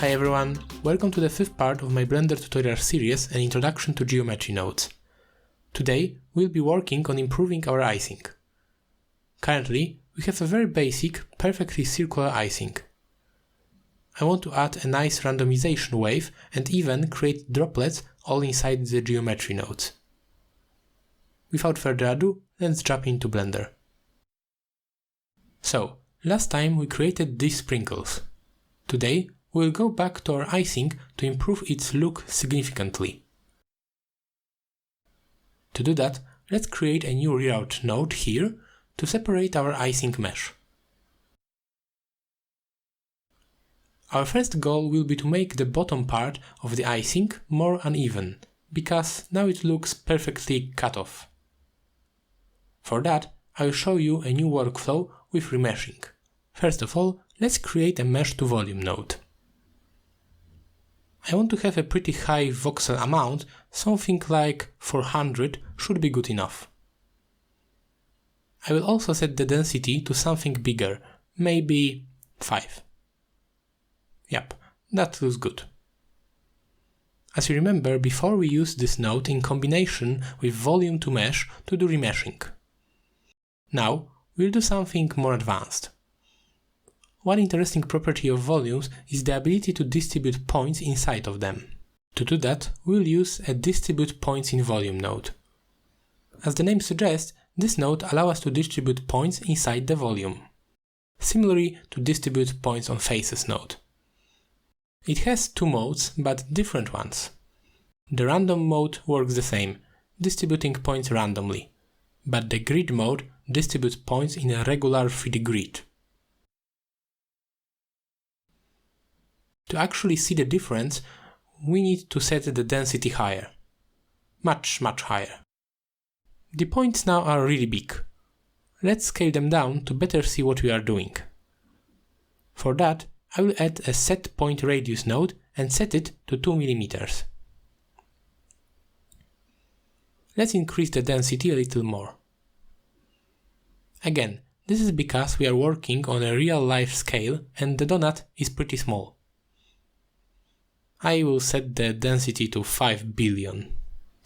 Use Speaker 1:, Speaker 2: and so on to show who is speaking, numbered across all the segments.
Speaker 1: Hi everyone, welcome to the fifth part of my Blender tutorial series, an introduction to geometry nodes. Today we'll be working on improving our icing. Currently we have a very basic, perfectly circular icing. I want to add a nice randomization wave and even create droplets all inside the geometry nodes. Without further ado, let's jump into Blender. So, last time we created these sprinkles. Today we'll go back to our icing to improve its look significantly. To do that, let's create a new reroute node here to separate our icing mesh. Our first goal will be to make the bottom part of the icing more uneven, because now it looks perfectly cut off. For that, I'll show you a new workflow with remeshing. First of all, let's create a mesh to volume node. I want to have a pretty high voxel amount, something like 400 should be good enough. I will also set the density to something bigger, maybe 5. Yep, that looks good. As you remember, before we used this node in combination with volume to mesh to do remeshing. Now we'll do something more advanced. One interesting property of volumes is the ability to distribute points inside of them. To do that, we'll use a distribute points in volume node. As the name suggests, this node allows us to distribute points inside the volume, similarly to distribute points on faces node. It has two modes, but different ones. The random mode works the same, distributing points randomly, but the grid mode distributes points in a regular 3D grid. To actually see the difference, we need to set the density higher. Much higher. The points now are really big. Let's scale them down to better see what we are doing. For that, I will add a set point radius node and set it to 2 mm. Let's increase the density a little more. Again, this is because we are working on a real-life scale and the donut is pretty small. I will set the density to 5 billion.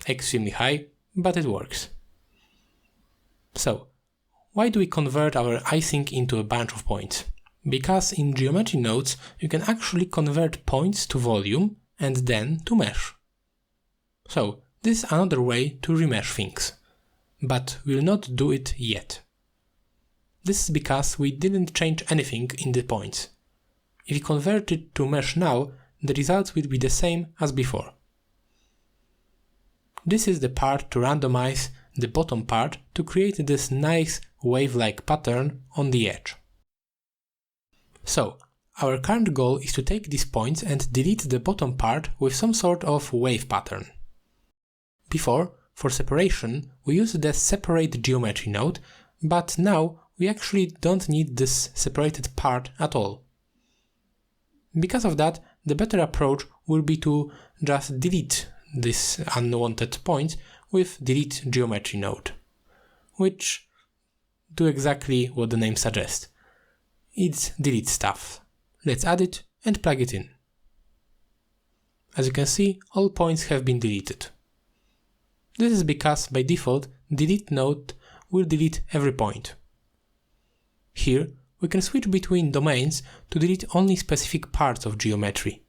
Speaker 1: Extremely high, but it works. So, why do we convert our icing into a bunch of points? Because in geometry nodes you can actually convert points to volume and then to mesh. So, this is another way to remesh things. But we'll not do it yet. This is because we didn't change anything in the points. If we convert it to mesh now, the results will be the same as before. This is the part to randomize the bottom part to create this nice wave-like pattern on the edge. So, our current goal is to take these points and delete the bottom part with some sort of wave pattern. Before, for separation, we used the separate geometry node, but now we actually don't need this separated part at all. Because of that, the better approach will be to just delete this unwanted point with delete geometry node, which do exactly what the name suggests. It deletes stuff. Let's add it and plug it in. As you can see, all points have been deleted. This is because by default, delete node will delete every point. Here, we can switch between domains to delete only specific parts of geometry.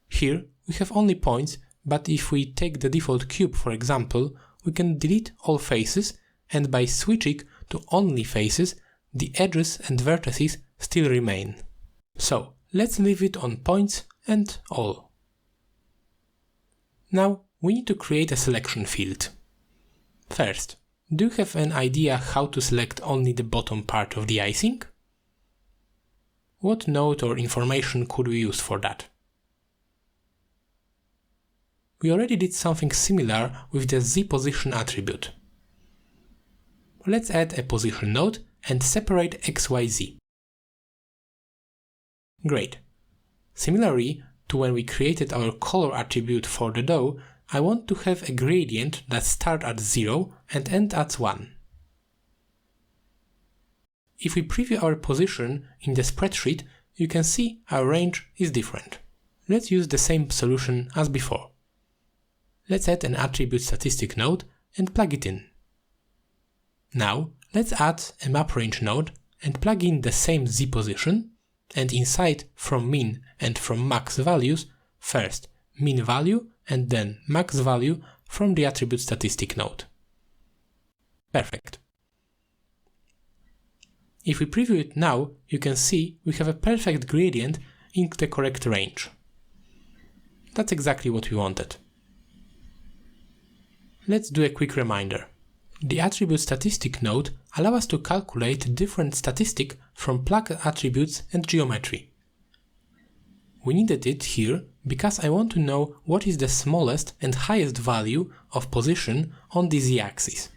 Speaker 1: Here, we have only points, but if we take the default cube for example, we can delete all faces, and by switching to only faces, the edges and vertices still remain. So, let's leave it on points and all. Now, we need to create a selection field. First, do you have an idea how to select only the bottom part of the icing? What node or information could we use for that? We already did something similar with the Z position attribute. Let's add a position node and separate XYZ. Great. Similarly to when we created our color attribute for the dough, I want to have a gradient that starts at 0 and ends at 1. If we preview our position in the spreadsheet, you can see our range is different. Let's use the same solution as before. Let's add an attribute statistic node and plug it in. Now, let's add a map range node and plug in the same z position, and inside from min and from max values, first min value and then max value from the attribute statistic node. Perfect. If we preview it now, you can see we have a perfect gradient in the correct range. That's exactly what we wanted. Let's do a quick reminder. The attribute statistic node allows us to calculate different statistics from plug attributes and geometry. We needed it here because I want to know what is the smallest and highest value of position on the z-axis.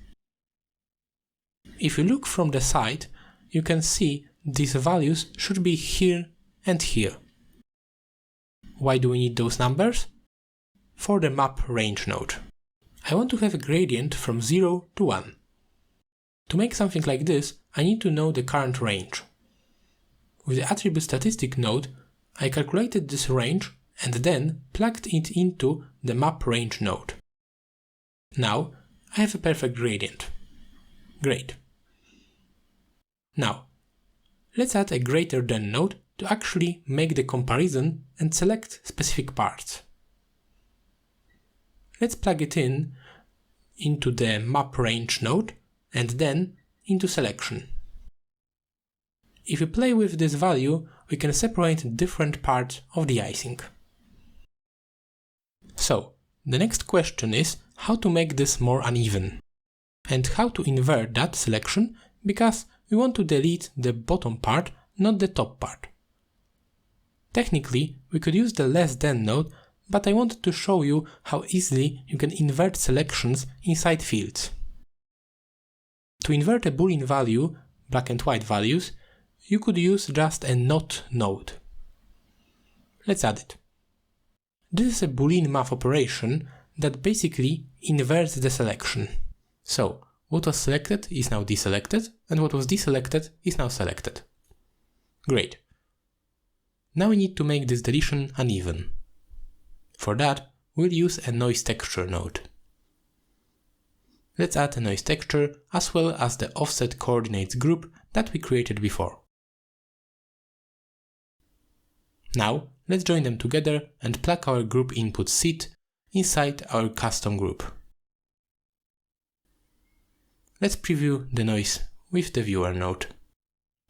Speaker 1: If you look from the side, you can see these values should be here and here. Why do we need those numbers? For the map range node. I want to have a gradient from 0 to 1. To make something like this, I need to know the current range. With the attribute statistic node, I calculated this range and then plugged it into the map range node. Now, I have a perfect gradient. Great. Now, let's add a greater than node to actually make the comparison and select specific parts. Let's plug it into the map range node and then into selection. If we play with this value, we can separate different parts of the icing. So, the next question is how to make this more uneven and how to invert that selection, because we want to delete the bottom part, not the top part. Technically, we could use the less than node, but I wanted to show you how easily you can invert selections inside fields. To invert a boolean value, black and white values, you could use just a not node. Let's add it. This is a boolean math operation that basically inverts the selection. So, what was selected is now deselected, and what was deselected is now selected. Great. Now we need to make this deletion uneven. For that, we'll use a noise texture node. Let's add a noise texture as well as the offset coordinates group that we created before. Now, let's join them together and plug our group input seed inside our custom group. Let's preview the noise with the viewer node.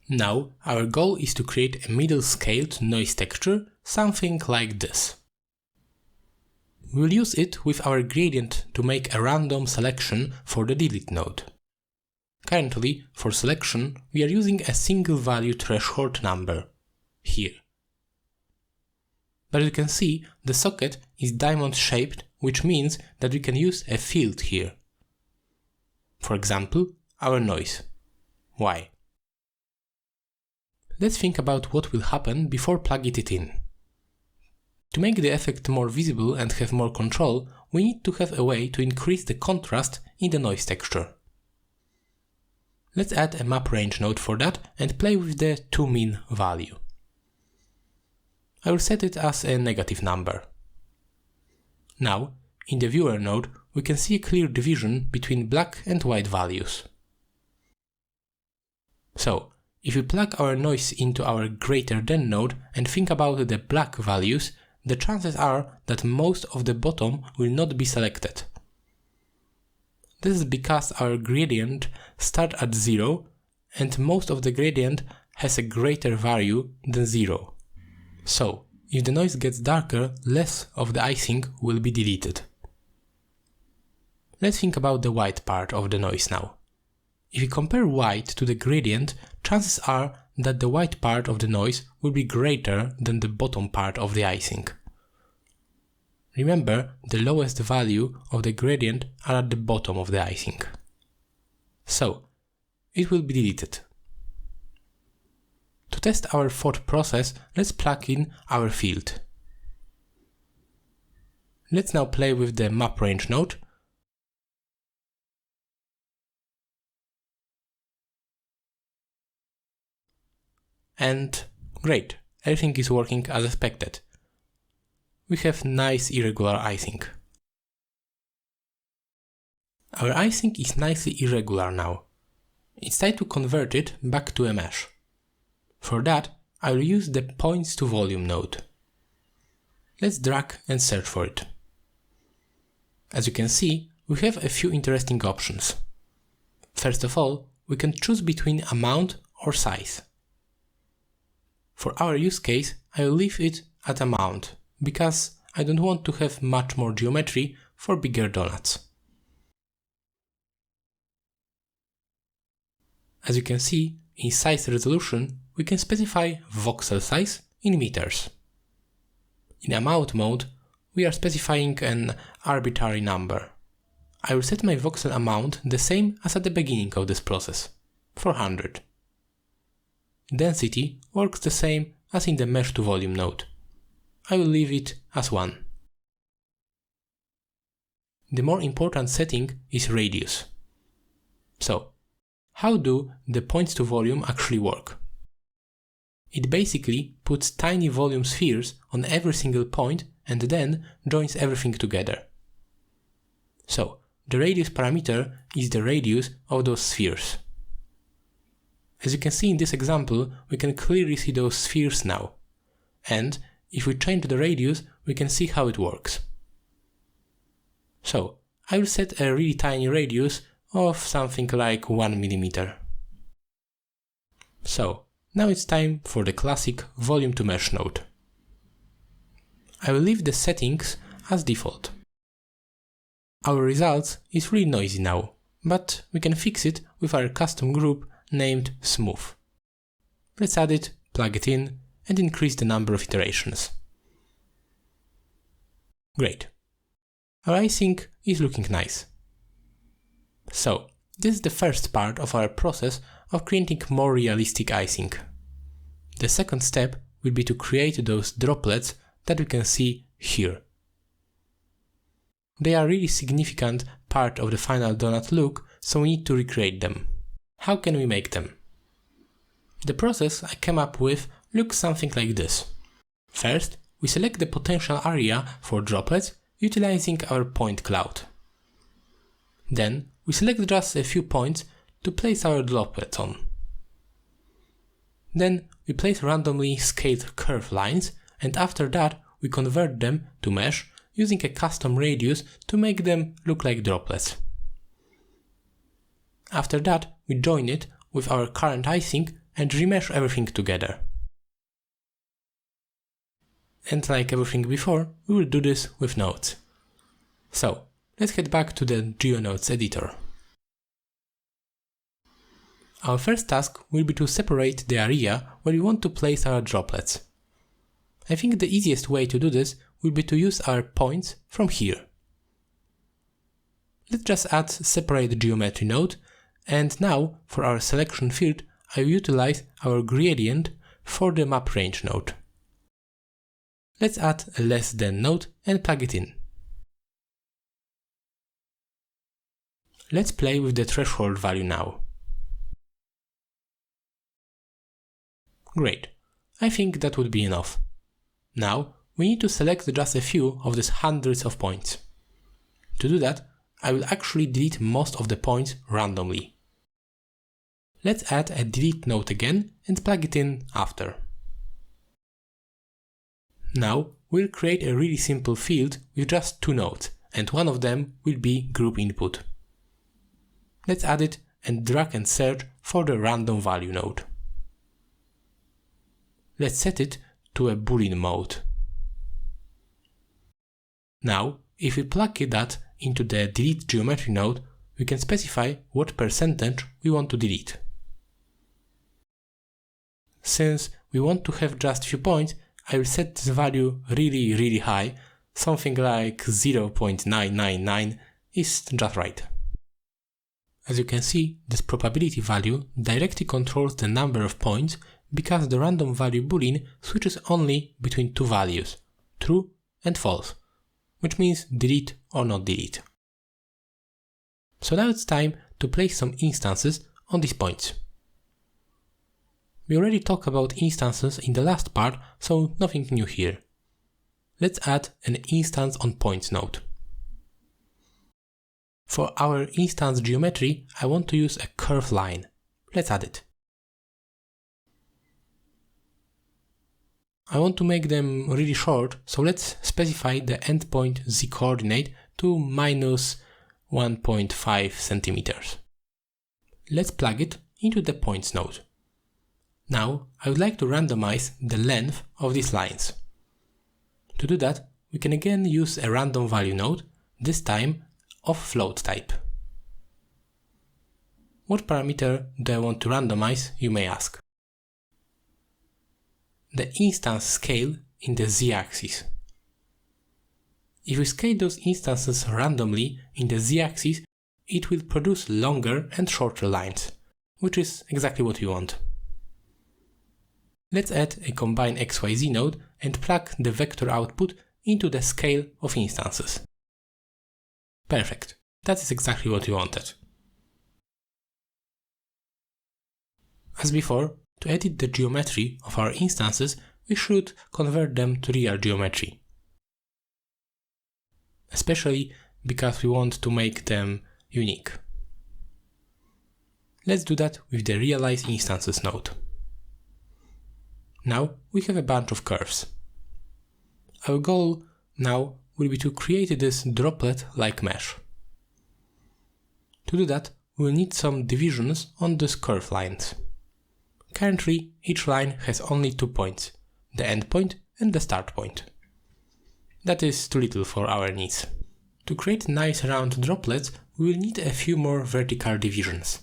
Speaker 1: Now, our goal is to create a middle-scaled noise texture, something like this. We'll use it with our gradient to make a random selection for the delete node. Currently, for selection, we are using a single value threshold number, here. But you can see the socket is diamond shaped, which means that we can use a field here. For example, our noise. Why? Let's think about what will happen before plugging it in. To make the effect more visible and have more control, we need to have a way to increase the contrast in the noise texture. Let's add a map range node for that and play with the toMin value. I will set it as a negative number. Now, in the viewer node, we can see a clear division between black and white values. So, if we plug our noise into our greater than node and think about the black values, the chances are that most of the bottom will not be selected. This is because our gradient starts at 0 and most of the gradient has a greater value than 0. So, if the noise gets darker, less of the icing will be deleted. Let's think about the white part of the noise now. If we compare white to the gradient, chances are that the white part of the noise will be greater than the bottom part of the icing. Remember, the lowest value of the gradient are at the bottom of the icing. So, it will be deleted. To test our thought process, let's plug in our field. Let's now play with the map range node. And great, everything is working as expected. We have nice irregular icing. Our icing is nicely irregular now. It's time to convert it back to a mesh. For that, I will use the points to volume node. Let's drag and search for it. As you can see, we have a few interesting options. First of all, we can choose between amount or size. For our use case, I will leave it at amount, because I don't want to have much more geometry for bigger donuts. As you can see, in size resolution, we can specify voxel size in meters. In amount mode, we are specifying an arbitrary number. I will set my voxel amount the same as at the beginning of this process, 400. Density works the same as in the mesh to volume node. I will leave it as 1. The more important setting is radius. So, how do the points to volume actually work? It basically puts tiny volume spheres on every single point and then joins everything together. So, the radius parameter is the radius of those spheres. As you can see in this example, we can clearly see those spheres now. And if we change the radius, we can see how it works. So, I will set a really tiny radius of something like 1 mm. So, now it's time for the classic volume to mesh node. I will leave the settings as default. Our results is really noisy now, but we can fix it with our custom group named Smooth. Let's add it, plug it in, and increase the number of iterations. Great. Our icing is looking nice. So, this is the first part of our process of creating more realistic icing. The second step will be to create those droplets that we can see here. They are a really significant part of the final donut look, so we need to recreate them. How can we make them? The process I came up with looks something like this. First, we select the potential area for droplets utilizing our point cloud. Then, we select just a few points to place our droplets on. Then, we place randomly scaled curve lines, and after that, we convert them to mesh using a custom radius to make them look like droplets. After that, we join it with our current icing and remesh everything together. And like everything before, we will do this with nodes. So, let's head back to the GeoNodes editor. Our first task will be to separate the area where we want to place our droplets. I think the easiest way to do this will be to use our points from here. Let's just add separate geometry node, and now for our selection field I will utilize our gradient for the map range node. Let's add a less than node and plug it in. Let's play with the threshold value now. Great, I think that would be enough. Now we need to select just a few of these hundreds of points. To do that, I will actually delete most of the points randomly. Let's add a delete node again and plug it in after. Now we'll create a really simple field with just 2 nodes, and one of them will be group input. Let's add it and drag and search for the random value node. Let's set it to a Boolean mode. Now, if we plug that into the delete geometry node, we can specify what percentage we want to delete. Since we want to have just few points, I will set this value really high, something like 0.999 is just right. As you can see, this probability value directly controls the number of points because the random value boolean switches only between 2 values, true and false, which means delete or not delete. So now it's time to place some instances on these points. We already talked about instances in the last part, so nothing new here. Let's add an instance on points node. For our instance geometry, I want to use a curved line. Let's add it. I want to make them really short, so let's specify the endpoint z coordinate to minus 1.5 centimeters. Let's plug it into the points node. Now, I would like to randomize the length of these lines. To do that, we can again use a random value node, this time of float type. What parameter do I want to randomize, you may ask? The instance scale in the z-axis. If we scale those instances randomly in the z-axis, it will produce longer and shorter lines, which is exactly what we want. Let's add a combine xyz node and plug the vector output into the scale of instances. Perfect, that is exactly what we wanted. As before, to edit the geometry of our instances, we should convert them to real geometry. Especially because we want to make them unique. Let's do that with the Realize Instances node. Now we have a bunch of curves. Our goal now will be to create this droplet-like mesh. To do that, we'll need some divisions on these curve lines. Currently, each line has only 2 points, the endpoint and the start point. That is too little for our needs. To create nice round droplets, we will need a few more vertical divisions.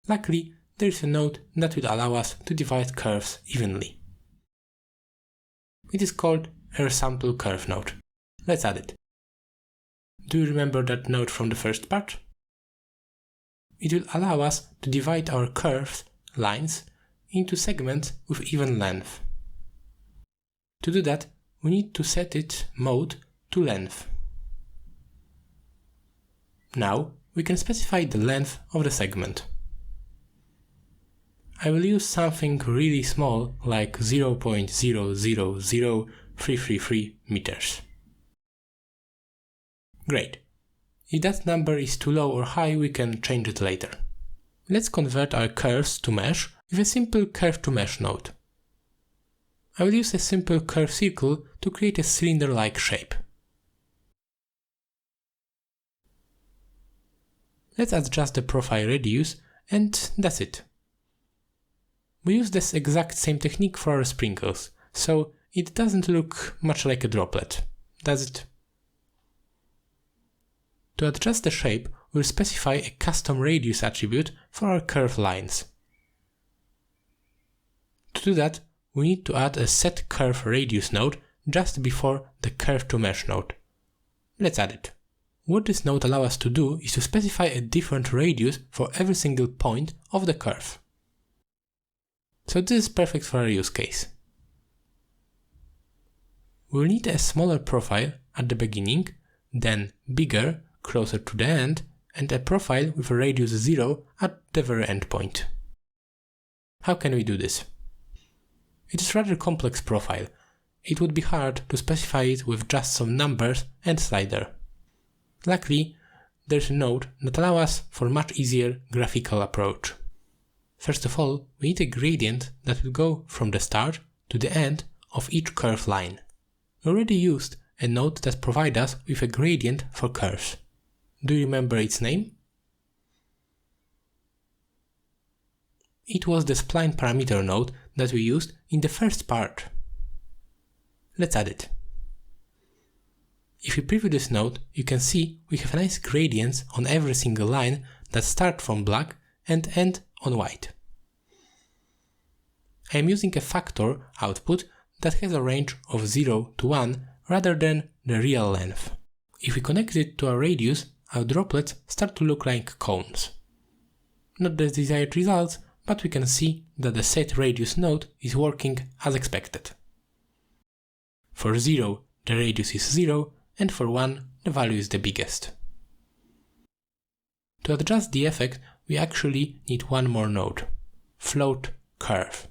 Speaker 1: Luckily, there is a node that will allow us to divide curves evenly. It is called Sample Curve node. Let's add it. Do you remember that node from the first part? It will allow us to divide our curves lines into segments with even length. To do that, we need to set its mode to length. Now we can specify the length of the segment. I will use something really small like 0.000333 meters. Great. If that number is too low or high, we can change it later. Let's convert our curves to mesh with a simple curve to mesh node. I will use a simple curve circle to create a cylinder-like shape. Let's adjust the profile radius, and that's it. We use this exact same technique for our sprinkles, so it doesn't look much like a droplet, does it? To adjust the shape, we'll specify a custom radius attribute for our curve lines. To do that, we need to add a setCurveRadius node just before the curve2mesh node. Let's add it. What this node allows us to do is to specify a different radius for every single point of the curve. So this is perfect for our use case. We'll need a smaller profile at the beginning, then bigger closer to the end, and a profile with a radius 0 at the very end point. How can we do this? It is a rather complex profile. It would be hard to specify it with just some numbers and slider. Luckily, there's a node that allows us for a much easier graphical approach. First of all, we need a gradient that will go from the start to the end of each curve line. We already used a node that provides us with a gradient for curves. Do you remember its name? It was the spline parameter node that we used in the first part. Let's add it. If we preview this node, you can see we have nice gradients on every single line that start from black and end on white. I am using a factor output that has a range of 0 to 1 rather than the real length. If we connect it to our radius, our droplets start to look like cones. Not the desired results, but we can see that the setRadius node is working as expected. For 0, the radius is 0, and for 1, the value is the biggest. To adjust the effect, we actually need one more node, float curve.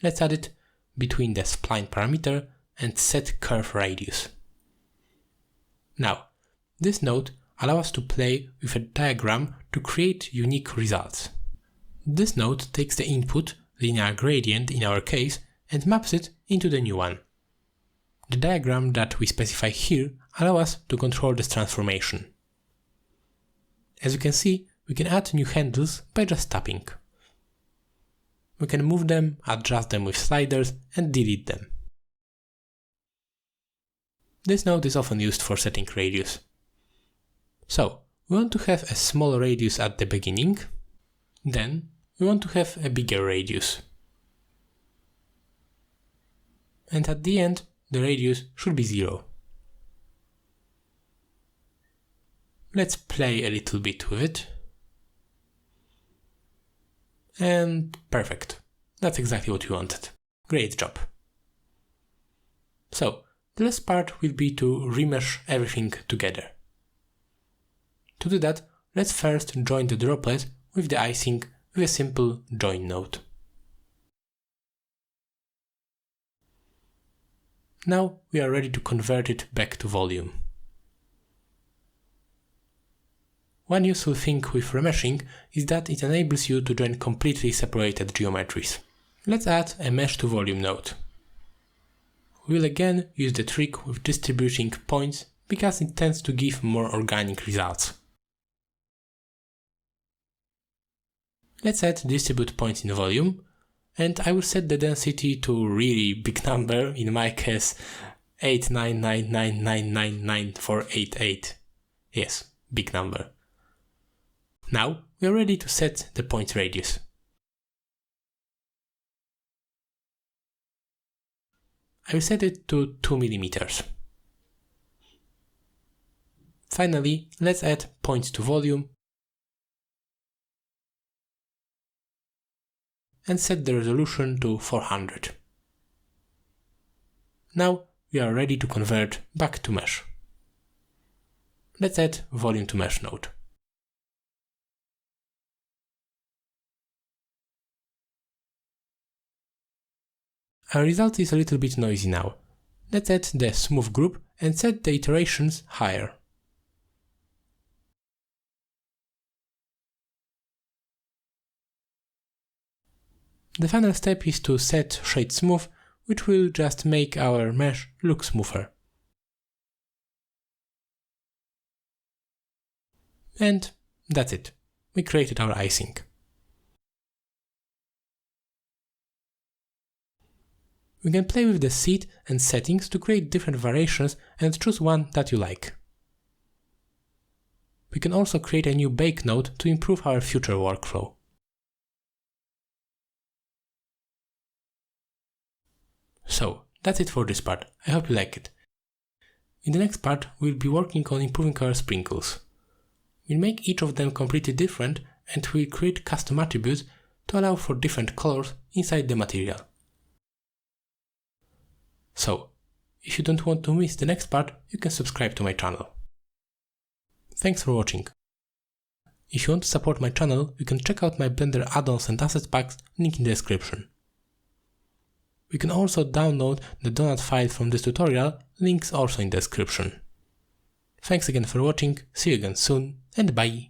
Speaker 1: Let's add it between the spline parameter and set curve radius. Now, this node allows us to play with a diagram to create unique results. This node takes the input, linear gradient in our case, and maps it into the new one. The diagram that we specify here allows us to control this transformation. As you can see, we can add new handles by just tapping. We can move them, adjust them with sliders, and delete them. This node is often used for setting radius. So, we want to have a small radius at the beginning, then we want to have a bigger radius. And at the end, the radius should be 0. Let's play a little bit with it. And perfect. That's exactly what we wanted. Great job. So, the last part will be to remesh everything together. To do that, let's first join the droplet with the icing with a simple join node. Now we are ready to convert it back to volume. One useful thing with remeshing is that it enables you to join completely separated geometries. Let's add a mesh to volume node. We'll again use the trick with distributing points because it tends to give more organic results. Let's add distribute points in volume, and I will set the density to a really big number, in my case 89999999488. Yes, big number. Now we are ready to set the point radius. I will set it to 2 mm. Finally, let's add points to volume and set the resolution to 400. Now we are ready to convert back to mesh. Let's add volume to mesh node. Our result is a little bit noisy now. Let's add the smooth group and set the iterations higher. The final step is to set shade smooth, which will just make our mesh look smoother. And that's it. We created our icing. We can play with the seed and settings to create different variations and choose one that you like. We can also create a new bake node to improve our future workflow. So, that's it for this part. I hope you like it. In the next part, we'll be working on improving our sprinkles. We'll make each of them completely different and we'll create custom attributes to allow for different colors inside the material. So, if you don't want to miss the next part, you can subscribe to my channel. Thanks for watching. If you want to support my channel, you can check out my Blender add-ons and assets packs, link in the description. You can also download the donut file from this tutorial, links also in the description. Thanks again for watching, see you again soon, and bye!